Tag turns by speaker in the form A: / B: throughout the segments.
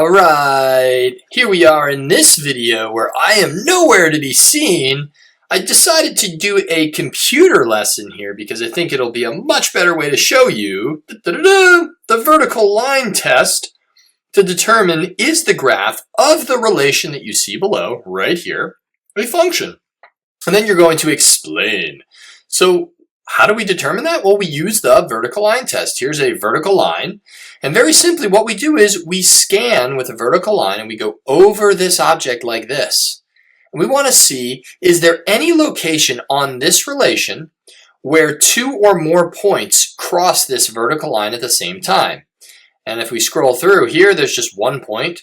A: Alright, here we are in this video where I am nowhere to be seen. I decided to do a computer lesson here because I think it'll be a much better way to show you the vertical line test to determine is the graph of the relation that you see below, right here, a function. And then you're going to explain. So how do we determine that? Well, we use the vertical line test. Here's a vertical line. And very simply, what we do is we scan with a vertical line and we go over this object like this. And we want to see, is there any location on this relation where two or more points cross this vertical line at the same time? And if we scroll through here, there's just 1 point,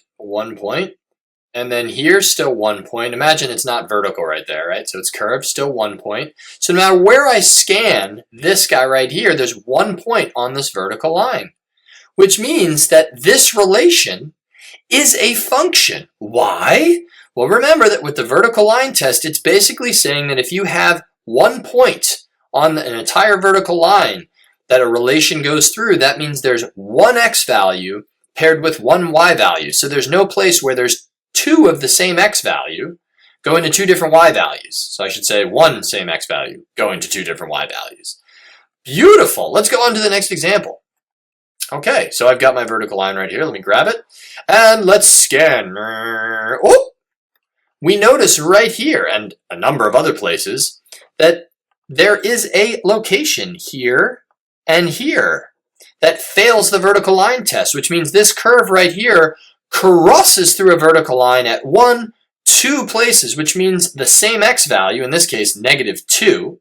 A: and then here, still 1 point. Imagine it's not vertical right there, right? So it's curved, still 1 point. So no matter where I scan this guy right here, there's 1 point on this vertical line, which means that this relation is a function. Why? Well, remember that with the vertical line test, it's basically saying that if you have 1 point on an entire vertical line that a relation goes through, that means there's one x value paired with one y value. So there's no place where there's two of the same x value going to two different y values. So I should say one same x value going to two different y values. Beautiful. Let's go on to the next example. Okay, so I've got my vertical line right here. Let me grab it. And let's scan. Oh! We notice right here, and a number of other places, that there is a location here and here that fails the vertical line test, which means this curve right here crosses through a vertical line at 1, 2 places, which means the same x value, in this case -2,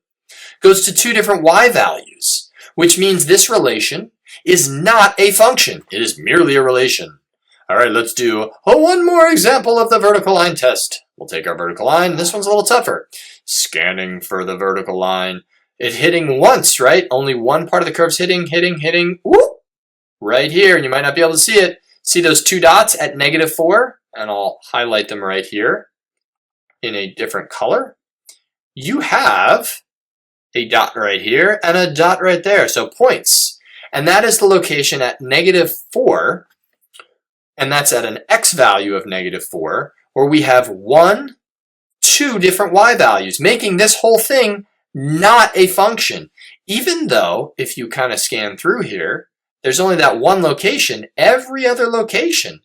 A: goes to two different y values, which means this relation is not a function. It is merely a relation. All right, let's do one more example of the vertical line test. We'll take our vertical line, and this one's a little tougher. Scanning for the vertical line. It hitting once, right? Only one part of the curve's hitting, whoop, right here, and you might not be able to see it. See those two dots at -4? And I'll highlight them right here in a different color. You have a dot right here and a dot right there, so points. And that is the location at -4, and that's at an x value of -4, where we have 1, 2 different y values, making this whole thing not a function. Even though, if you kind of scan through here, there's only that one location, every other location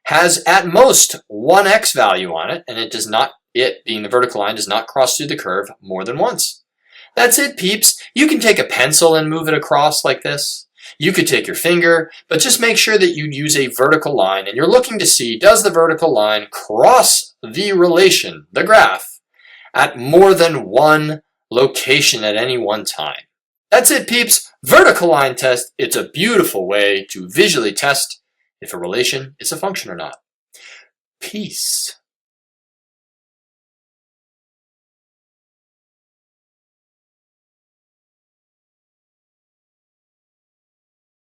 A: has at most one x value on it, and it being the vertical line, does not cross through the curve more than once. That's it, peeps. You can take a pencil and move it across like this. You could take your finger, but just make sure that you use a vertical line, and you're looking to see, does the vertical line cross the relation, the graph, at more than one location at any one time? That's it, peeps. Vertical line test. It's a beautiful way to visually test if a relation is a function or not. Peace.